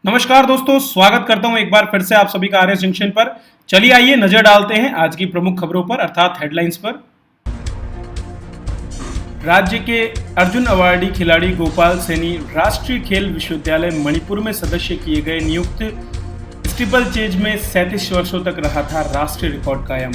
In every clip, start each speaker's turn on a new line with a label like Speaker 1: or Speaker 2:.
Speaker 1: नमस्कार दोस्तों, स्वागत करता हूं एक बार फिर से आप सभी का आरएस जंक्शन पर। चलिए आइए नजर डालते हैं आज की प्रमुख खबरों पर अर्थात हेडलाइंस पर। राज्य के अर्जुन अवार्डी खिलाड़ी गोपाल सैनी राष्ट्रीय खेल विश्वविद्यालय मणिपुर में सदस्य किए गए नियुक्त। स्टीपल चेज में 37 वर्षों तक रहा था राष्ट्रीय रिकॉर्ड कायम।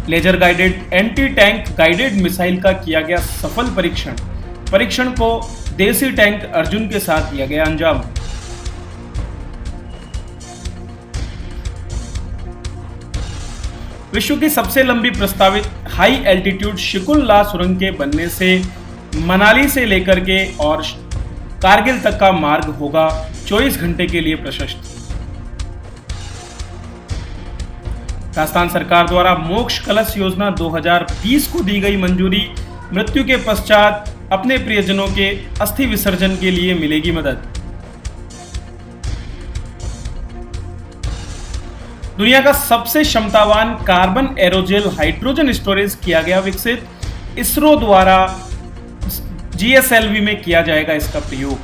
Speaker 1: Laser guided anti tank guided missile का किया गया सफल परीक्षण को देसी टैंक अर्जुन के साथ दिया गया अंजाम। विश्व की सबसे लंबी प्रस्तावित हाई एल्टीट्यूड शिकुल ला सुरंग के बनने से मनाली से लेकर के और कारगिल तक का मार्ग होगा 24 घंटे के लिए प्रशस्त। राजस्थान सरकार द्वारा मोक्ष कलश योजना 2020 को दी गई मंजूरी। मृत्यु के पश्चात अपने प्रियजनों के अस्थि विसर्जन के लिए मिलेगी मदद। दुनिया का सबसे क्षमतावान कार्बन एरोजेल हाइड्रोजन स्टोरेज किया गया विकसित। इसरो द्वारा GSLV में किया जाएगा इसका प्रयोग।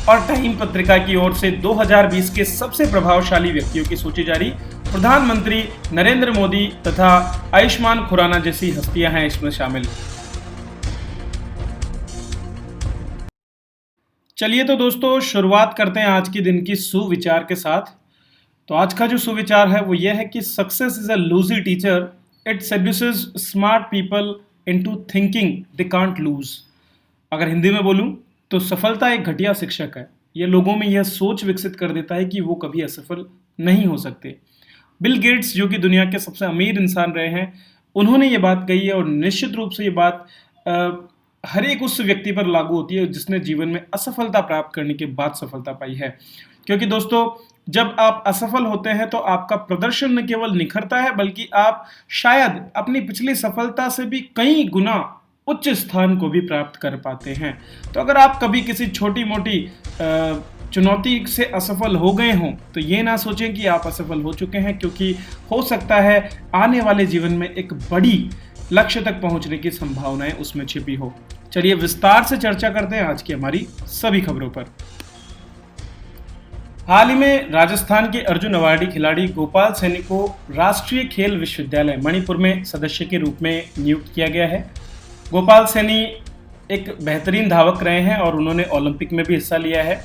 Speaker 1: और टाइम पत्रिका की ओर से 2020 के सबसे प्रभावशाली व्यक्तियों की सूची जारी। प्रधानमंत्री नरेंद्र मोदी तथा आयुष्मान खुराना जैसी हस्तियां हैं इसमें शामिल। चलिए तो दोस्तों शुरुआत करते हैं आज के दिन की सुविचार के साथ। तो आज का जो सुविचार है वो यह है कि success is a lousy teacher, it seduces smart people into thinking they can't lose. अगर हिंदी में बोलूं तो सफलता एक घटिया शिक्षक है, यह लोगों में यह सोच विकसित कर देता है कि वो कभी असफल नहीं हो सकते। बिल गेट्स जो कि दुनिया के सबसे अमीर इंसान रहे हैं, उन्होंने ये बात कही है और निश्चित रूप से ये बात हर एक उस व्यक्ति पर लागू होती है जिसने जीवन में असफलता प्राप्त करने के बाद सफलता पाई है। क्योंकि दोस्तों जब आप असफल होते हैं तो आपका प्रदर्शन न केवल निखरता है बल्कि आप शायद अपनी पिछली सफलता से भी कई गुना उच्च स्थान को भी प्राप्त कर पाते हैं। तो अगर आप कभी किसी छोटी मोटी चुनौती से असफल हो गए हों तो ये ना सोचें कि आप असफल हो चुके हैं, क्योंकि हो सकता है आने वाले जीवन में एक बड़ी लक्ष्य तक पहुंचने की संभावनाएं उसमें छिपी हो। चलिए विस्तार से चर्चा करते हैं आज की हमारी सभी खबरों पर। हाल ही में राजस्थान के अर्जुन अवार्डी खिलाड़ी गोपाल सैनी को राष्ट्रीय खेल विश्वविद्यालय मणिपुर में सदस्य के रूप में नियुक्त किया गया है। गोपाल सैनी एक बेहतरीन धावक रहे हैं और उन्होंने ओलंपिक में भी हिस्सा लिया है।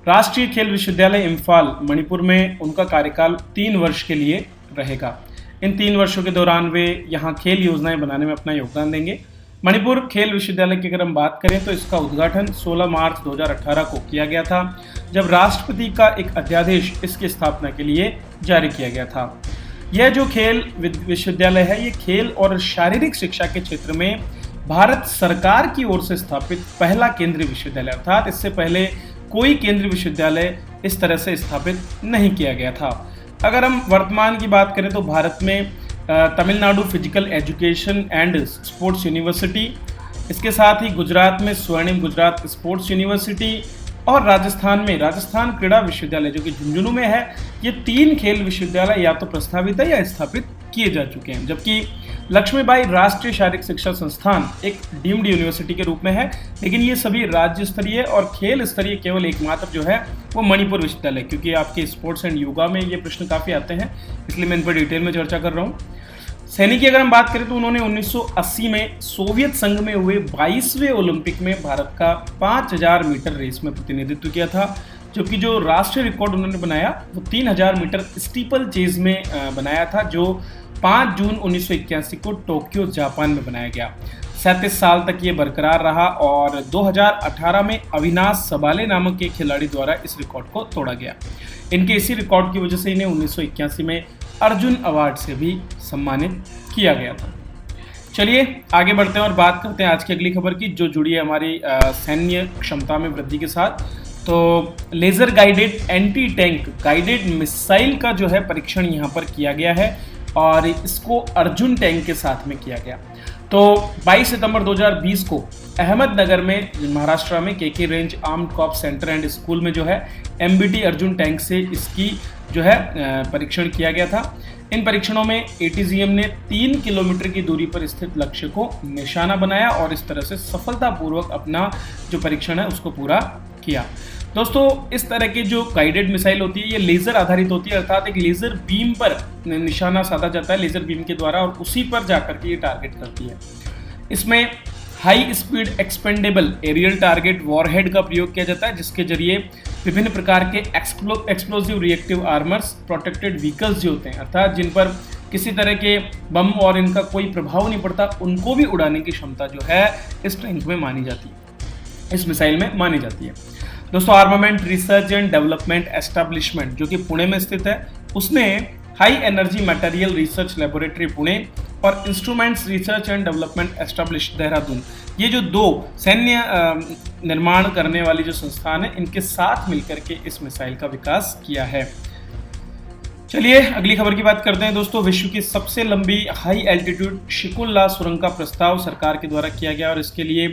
Speaker 1: राष्ट्रीय खेल विश्वविद्यालय इम्फाल मणिपुर में उनका कार्यकाल 3 वर्ष के लिए रहेगा। इन 3 वर्षों के दौरान वे यहाँ खेल योजनाएं बनाने में अपना योगदान देंगे। मणिपुर खेल विश्वविद्यालय की अगर हम बात करें तो इसका उद्घाटन 16 मार्च 2018 को किया गया था, जब राष्ट्रपति का एक अध्यादेश इसकी स्थापना के लिए जारी किया गया था। यह जो खेल विश्वविद्यालय है ये खेल और शारीरिक शिक्षा के क्षेत्र में भारत सरकार की ओर से स्थापित पहला केंद्रीय विश्वविद्यालय, अर्थात इससे पहले कोई केंद्रीय विश्वविद्यालय इस तरह से स्थापित नहीं किया गया था। अगर हम वर्तमान की बात करें तो भारत में Tamil Nadu physical education and sports university, इसके साथ ही गुजरात में स्वर्णिम गुजरात स्पोर्ट्स यूनिवर्सिटी और राजस्थान में राजस्थान क्रीड़ा विश्वविद्यालय जो कि झुंझुनू में है, ये 3 खेल विश्वविद्यालय या तो प्रस्तावित है या स्थापित किए जा चुके हैं। जबकि लक्ष्मीबाई राष्ट्रीय शारीरिक शिक्षा संस्थान एक डीम्ड यूनिवर्सिटी के रूप में है, लेकिन ये सभी राज्य स्तरीय और खेल स्तरीय केवल एकमात्र जो है वो मणिपुर विश्वविद्यालय, क्योंकि आपके स्पोर्ट्स एंड योगा में ये प्रश्न काफ़ी आते हैं, इसलिए मैं इन पर डिटेल में चर्चा कर रहा हूँ। सैनी की अगर हम बात करें तो उन्होंने 1980 में सोवियत संघ में हुए 22वें ओलंपिक में भारत का 5000 मीटर रेस में प्रतिनिधित्व किया था, जबकि जो राष्ट्रीय रिकॉर्ड उन्होंने बनाया वो 3000 मीटर स्टीपल चेज में बनाया था, जो 5 जून 1981 को टोक्यो जापान में बनाया गया। 37 साल तक ये बरकरार रहा और 2018 में अविनाश सबाले नामक के खिलाड़ी द्वारा इस रिकॉर्ड को तोड़ा गया। इनके इसी रिकॉर्ड की वजह से इन्हें 1981 में अर्जुन अवार्ड से भी सम्मानित किया गया था। चलिए आगे बढ़ते हैं और बात करते हैं आज की अगली खबर की, जो जुड़ी है हमारी सैन्य क्षमता में वृद्धि के साथ। तो laser guided anti tank guided missile का जो है परीक्षण यहाँ पर किया गया है और इसको अर्जुन टैंक के साथ में किया गया। तो 22 सितंबर 2020 को अहमदनगर में महाराष्ट्र में KK range armoured corps centre and school में जो है MBT अर्जुन टैंक से इसकी जो है परीक्षण किया गया था। इन परीक्षणों में ATGM ने 3 किलोमीटर की दूरी पर स्थित लक्ष्य को निशाना बनाया और इस तरह से सफलतापूर्वक अपना जो परीक्षण है उसको पूरा किया। दोस्तों, इस तरह की जो गाइडेड मिसाइल होती है ये लेजर आधारित होती है, अर्थात एक लेजर बीम पर निशाना साधा जाता है लेजर बीम के द्वारा और उसी पर जाकर के ये टारगेट करती है। इसमें high speed expendable aerial target warhead का प्रयोग किया जाता है, जिसके जरिए विभिन्न प्रकार के explosive reactive armours protected vehicles जो होते हैं, अर्थात जिन पर किसी तरह के बम और इनका कोई प्रभाव नहीं पड़ता, उनको भी उड़ाने की क्षमता जो है इस टैंक में मानी जाती है, इस मिसाइल में मानी जाती है। दोस्तों, armament research and development establishment जो कि पुणे में स्थित है, उसने high energy material research laboratory Pune और instruments research and development establish Dehradun, ये जो 2 सैन्य निर्माण करने वाली जो संस्थान है, इनके साथ मिलकर के इस मिसाइल का विकास किया है। चलिए अगली खबर की बात करते हैं। दोस्तों, विश्व की सबसे लंबी हाई एल्टीट्यूड शिकुल्ला सुरंग का प्रस्ताव सरकार के द्वारा किया गया और इसके लिए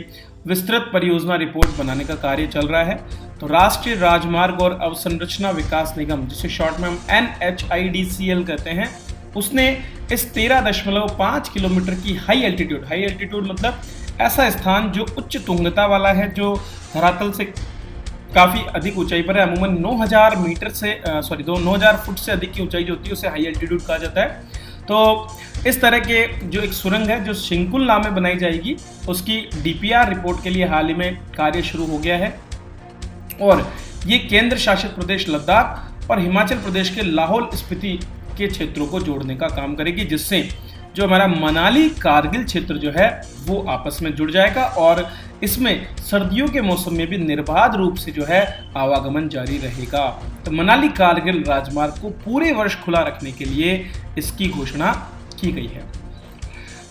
Speaker 1: विस्तृत परियोजना रिपोर्ट बनाने का कार्य चल रहा है। तो राष्ट्रीय राजमार्ग और अवसंरचना विकास निगम, जिसे शॉर्ट में हम NHIDCL कहते हैं, उसने इस 13.5 किलोमीटर की हाई एल्टीट्यूड मतलब ऐसा स्थान जो उच्च तुंगता वाला है, जो धरातल से काफ़ी अधिक ऊंचाई पर है, अमूमन 9000 फुट से अधिक की ऊंचाई जो होती है उसे हाई एल्टीट्यूड कहा जाता है। तो इस तरह के जो एक सुरंग है जो शिंकुल्ला में बनाई जाएगी, उसकी DPR रिपोर्ट के लिए हाल ही में कार्य शुरू हो गया है और ये केंद्र शासित प्रदेश लद्दाख और हिमाचल प्रदेश के लाहौल स्पीति के क्षेत्रों को जोड़ने का काम करेगी, जिससे जो हमारा मनाली कारगिल क्षेत्र जो है वो आपस में जुड़ जाएगा और इसमें सर्दियों के मौसम में भी निर्बाध रूप से जो है आवागमन जारी रहेगा। तो मनाली कारगिल राजमार्ग को पूरे वर्ष खुला रखने के लिए इसकी घोषणा की गई है।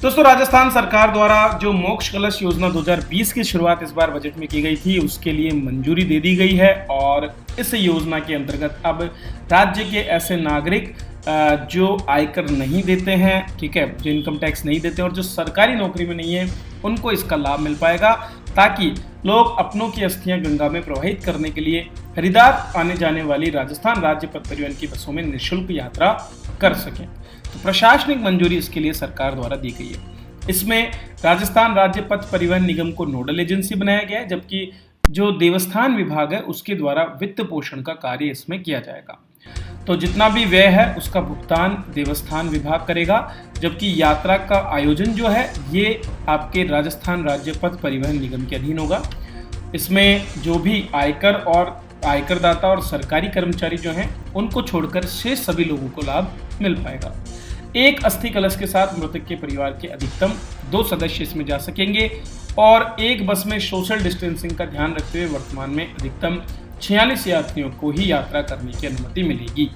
Speaker 1: दोस्तों, राजस्थान सरकार द्वारा जो मोक्ष कलश योजना 2020 की शुरुआत इस बार बजट में की गई थी, उसके लिए मंजूरी दे दी गई है और इस योजना के अंतर्गत अब राज्य के ऐसे नागरिक जो आयकर नहीं देते हैं, ठीक है, जो इनकम टैक्स नहीं देते और जो सरकारी नौकरी में नहीं है, उनको इसका लाभ मिल पाएगा, ताकि लोग अपनों की अस्थियां गंगा में प्रवाहित करने के लिए हरिद्वार आने जाने वाली राजस्थान राज्य पथ परिवहन की बसों में निःशुल्क यात्रा कर सकें। तो प्रशासनिक मंजूरी इसके लिए सरकार द्वारा दी गई है। इसमें राजस्थान राज्य पथ परिवहन निगम को नोडल एजेंसी बनाया गया है, जबकि जो देवस्थान विभाग है उसके द्वारा वित्त पोषण का कार्य इसमें किया जाएगा। तो जितना भी व्यय है उसका भुगतान देवस्थान विभाग करेगा, जबकि यात्रा का आयोजन जो है ये आपके राजस्थान राज्य पथ परिवहन निगम के अधीन होगा। इसमें जो भी आयकरदाता और सरकारी कर्मचारी जो हैं उनको छोड़कर शेष सभी लोगों को लाभ मिल पाएगा। एक अस्थि कलश के साथ मृतक के परिवार के अधिकतम 2 सदस्य इसमें जा सकेंगे और एक बस में सोशल डिस्टेंसिंग का ध्यान रखते हुए वर्तमान में अधिकतम 46 यात्रियों को ही यात्रा करने की अनुमति मिलेगी।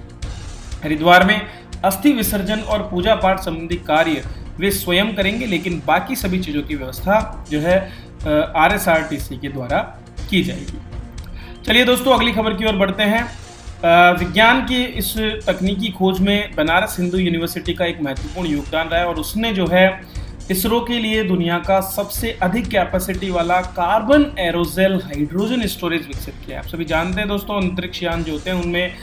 Speaker 1: हरिद्वार में अस्थि विसर्जन और पूजा पाठ संबंधी कार्य वे स्वयं करेंगे, लेकिन बाकी सभी चीज़ों की व्यवस्था जो है RSRTC के द्वारा की जाएगी। चलिए दोस्तों, अगली खबर की ओर बढ़ते हैं। विज्ञान की इस तकनीकी खोज में बनारस हिंदू यूनिवर्सिटी का एक महत्वपूर्ण योगदान रहा है और उसने जो है इसरो के लिए दुनिया का सबसे अधिक कैपेसिटी वाला कार्बन एरोजेल हाइड्रोजन स्टोरेज विकसित किया है। आप सभी जानते हैं दोस्तों, अंतरिक्ष यान जो होते हैं उनमें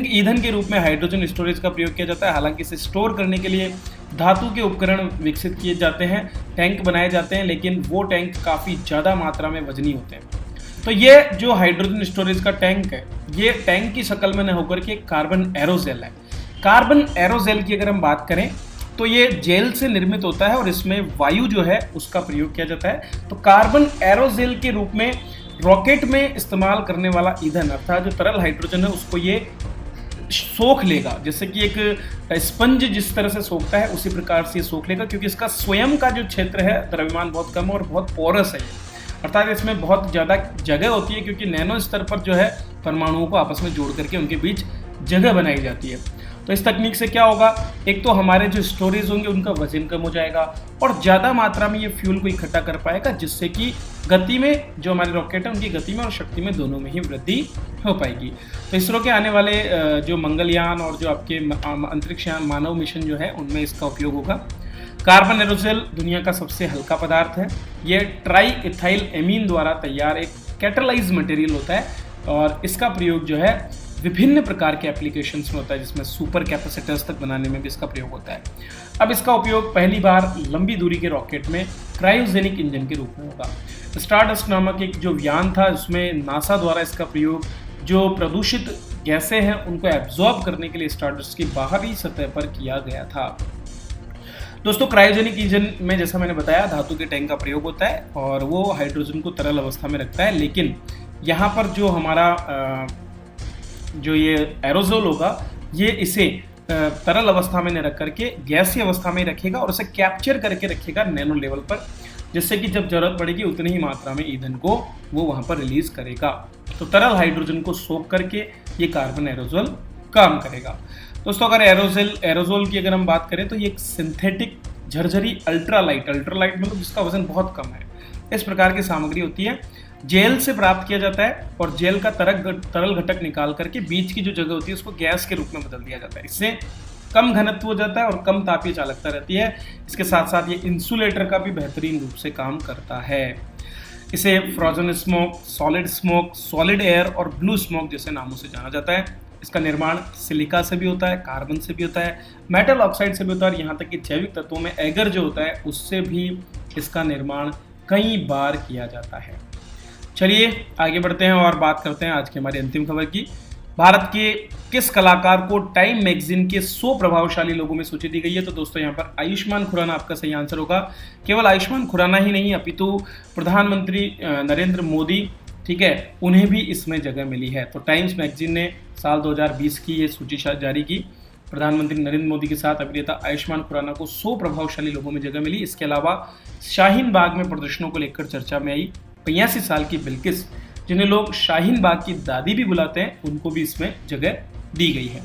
Speaker 1: ईंधन के रूप में हाइड्रोजन स्टोरेज का प्रयोग किया जाता है। हालांकि इसे स्टोर करने के लिए धातु के उपकरण विकसित किए जाते हैं, टैंक बनाए जाते हैं, लेकिन वो टैंक काफ़ी ज़्यादा मात्रा में वजनी होते हैं। तो ये जो हाइड्रोजन स्टोरेज का टैंक है, ये टैंक की शक्ल में न होकर के कार्बन एरोजेल है। कार्बन एरोजेल की अगर हम बात करें तो ये जेल से निर्मित होता है और इसमें वायु जो है उसका प्रयोग किया जाता है। तो कार्बन एरोजेल के रूप में रॉकेट में इस्तेमाल करने वाला ईंधन, अर्थात जो तरल हाइड्रोजन है, उसको ये सोख लेगा, जैसे कि एक स्पंज जिस तरह से सोखता है उसी प्रकार से ये सोख लेगा, क्योंकि इसका स्वयं का जो क्षेत्र है द्रव्यमान बहुत कम और बहुत पोरस है, अर्थात इसमें बहुत ज़्यादा जगह होती है, क्योंकि नैनो स्तर पर जो है परमाणुओं को आपस में जोड़ करके उनके बीच जगह बनाई जाती है। तो इस तकनीक से क्या होगा, एक तो हमारे जो स्टोरेज होंगे उनका वजन कम हो जाएगा और ज़्यादा मात्रा में ये फ्यूल को इकट्ठा कर पाएगा, जिससे कि गति में जो हमारे रॉकेट है उनकी गति में और शक्ति में दोनों में ही वृद्धि हो पाएगी। तो इसरो के आने वाले जो मंगलयान और जो आपके अंतरिक्ष यान मानव मिशन जो है उनमें इसका उपयोग होगा। कार्बन एरोजेल दुनिया का सबसे हल्का पदार्थ है। ये ट्राई इथाइल एमीन द्वारा तैयार एक कैटलाइज मटेरियल होता है और इसका प्रयोग जो है विभिन्न प्रकार के एप्लीकेशंस में होता है, जिसमें सुपर कैपेसिटर्स तक बनाने में भी इसका प्रयोग होता है। अब इसका उपयोग पहली बार लंबी दूरी के रॉकेट में क्रायोजेनिक इंजन के रूप में होगा। स्टारडस्ट नामक एक जो यान था, उसमें नासा द्वारा इसका प्रयोग जो प्रदूषित गैसें हैं उनको एब्जॉर्ब करने के लिए स्टारडस्ट की बाहरी सतह पर किया गया था। दोस्तों, क्रायोजेनिक इंजन में जैसा मैंने बताया धातु के टैंक का प्रयोग होता है और वो हाइड्रोजन को तरल अवस्था में रखता है, लेकिन यहाँ पर जो हमारा जो ये एरोजोल होगा ये इसे तरल अवस्था में न रख करके गैसीय अवस्था में रखेगा और उसे कैप्चर करके रखेगा नैनो लेवल पर, जिससे कि जब जरूरत पड़ेगी उतनी ही मात्रा में ईंधन को वो वहाँ पर रिलीज करेगा। तो तरल हाइड्रोजन को सोख करके ये कार्बन एरोजोल काम करेगा। दोस्तों, अगर एरोजोल की अगर हम बात करें तो ये एक सिंथेटिक झरझरी अल्ट्रालाइट मतलब जिसका वजन बहुत कम है, इस प्रकार की सामग्री होती है। जेल से प्राप्त किया जाता है और जेल का तरल घटक निकाल करके बीच की जो जगह होती है उसको गैस के रूप में बदल दिया जाता है। इससे कम घनत्व हो जाता है और कम तापीय चालकता रहती है। इसके साथ साथ ये इंसुलेटर का भी बेहतरीन रूप से काम करता है। इसे फ्रोजन स्मोक, सॉलिड एयर और ब्लू स्मोक जैसे नामों से जाना जाता है। इसका निर्माण सिलिका से भी होता है, कार्बन से भी होता है, मेटल ऑक्साइड से भी होता है और यहाँ तक कि जैविक तत्वों में एगर जो होता है उससे भी इसका निर्माण कई बार किया जाता है। चलिए आगे बढ़ते हैं और बात करते हैं आज की हमारी अंतिम खबर की। भारत के किस कलाकार को टाइम मैगजीन के 100 प्रभावशाली लोगों में सूची दी गई है? तो दोस्तों, यहाँ पर आयुष्मान खुराना आपका सही आंसर होगा। केवल आयुष्मान खुराना ही नहीं अपितु प्रधानमंत्री नरेंद्र मोदी, ठीक है, उन्हें भी इसमें जगह मिली है। तो टाइम्स मैगजीन ने साल 2020 की ये सूची जारी की। प्रधानमंत्री नरेंद्र मोदी के साथ अभिनेता आयुष्मान खुराना को 100 प्रभावशाली लोगों में जगह मिली। इसके अलावा शाहीन बाग में प्रदर्शनों को लेकर चर्चा में आई 85 साल की बिल्किस, जिन्हें लोग शाहीन बाग की दादी भी बुलाते हैं, उनको भी इसमें जगह दी गई है।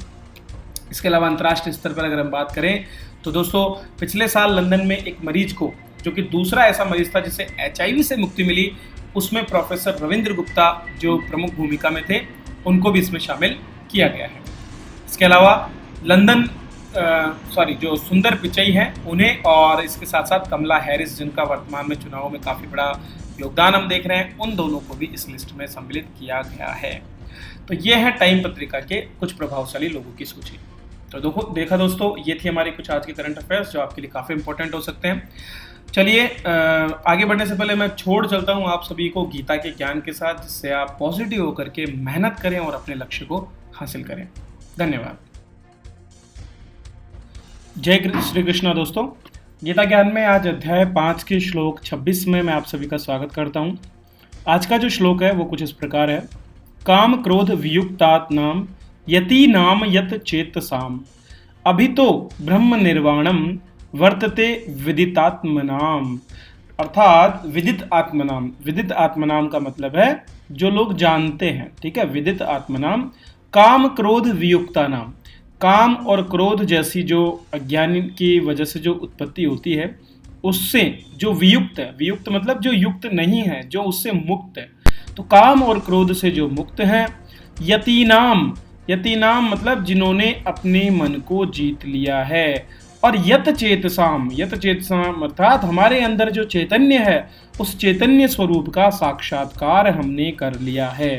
Speaker 1: इसके अलावा अंतर्राष्ट्रीय स्तर पर अगर हम बात करें तो दोस्तों, पिछले साल लंदन में एक मरीज को, जो कि दूसरा ऐसा मरीज था जिसे HIV से मुक्ति मिली, उसमें प्रोफेसर रविंद्र गुप्ता जो प्रमुख भूमिका में थे, उनको भी इसमें शामिल किया गया है। इसके अलावा जो सुंदर पिचई हैं उन्हें, और इसके साथ साथ कमला हैरिस, जिनका वर्तमान में चुनावों में काफ़ी बड़ा योगदान हम देख रहे हैं, उन दोनों को भी इस लिस्ट में सम्मिलित किया गया है। तो ये है टाइम पत्रिका के कुछ प्रभावशाली लोगों की सूची। तो देखा दोस्तों, ये थी हमारी कुछ आज के करंट अफेयर्स जो आपके लिए काफ़ी इंपॉर्टेंट हो सकते हैं। चलिए आगे बढ़ने से पहले मैं छोड़ चलता हूँ आप सभी को गीता के ज्ञान के साथ, जिससे आप पॉजिटिव होकर के मेहनत करें और अपने लक्ष्य को हासिल करें। धन्यवाद। जय श्री कृष्णा। दोस्तों, गीता ज्ञान में आज अध्याय 5 के श्लोक 26 में मैं आप सभी का स्वागत करता हूँ। आज का जो श्लोक है वो कुछ इस प्रकार है। काम क्रोध वियुक्तात्नाम यति नाम यत चेतसाम अभितो ब्रह्म निर्वाणम वर्तते विदितात्मनाम। अर्थात विदित आत्मनाम का मतलब है जो लोग जानते हैं, ठीक है। विदित आत्मनाम, काम क्रोध वियुक्ता नाम, काम और क्रोध जैसी जो अज्ञान की वजह से जो उत्पत्ति होती है उससे जो वियुक्त है, वियुक्त मतलब जो युक्त नहीं है, जो उससे मुक्त है, तो काम और क्रोध से जो मुक्त है। यतीनाम मतलब जिन्होंने अपने मन को जीत लिया है। और यत चेतसाम अर्थात हमारे अंदर जो चैतन्य है उस चैतन्य स्वरूप का साक्षात्कार हमने कर लिया है।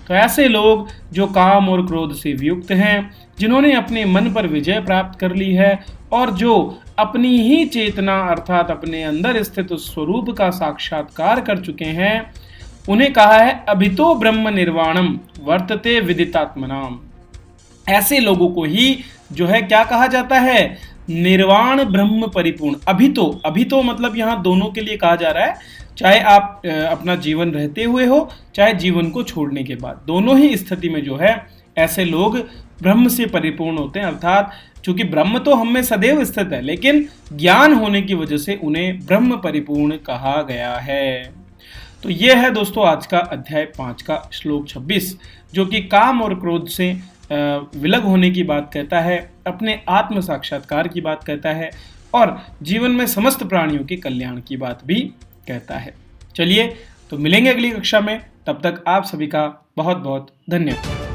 Speaker 1: तो ऐसे लोग जो काम और क्रोध से वियुक्त हैं, जिन्होंने अपने मन पर विजय प्राप्त कर ली है और जो अपनी ही चेतना अर्थात अपने अंदर स्थित उस स्वरूप का साक्षात्कार कर चुके हैं, उन्हें कहा है अभितो ब्रह्म निर्वाणम वर्तते विदितात्मनाम। ऐसे लोगों को ही जो है क्या कहा जाता है? निर्वाण ब्रह्म परिपूर्ण। अभितो मतलब यहाँ दोनों के लिए कहा जा रहा है, चाहे आप अपना जीवन रहते हुए हो चाहे जीवन को छोड़ने के बाद, दोनों ही स्थिति में जो है ऐसे लोग ब्रह्म से परिपूर्ण होते हैं। अर्थात चूंकि ब्रह्म तो हम में सदैव स्थित है, लेकिन ज्ञान होने की वजह से उन्हें ब्रह्म परिपूर्ण कहा गया है। तो ये है दोस्तों आज का अध्याय 5 का श्लोक 26, जो कि काम और क्रोध से विलग होने की बात कहता है, अपने आत्म साक्षात्कार की बात कहता है और जीवन में समस्त प्राणियों के कल्याण की बात भी कहता है। चलिए तो मिलेंगे अगली कक्षा में, तब तक आप सभी का बहुत बहुत धन्यवाद।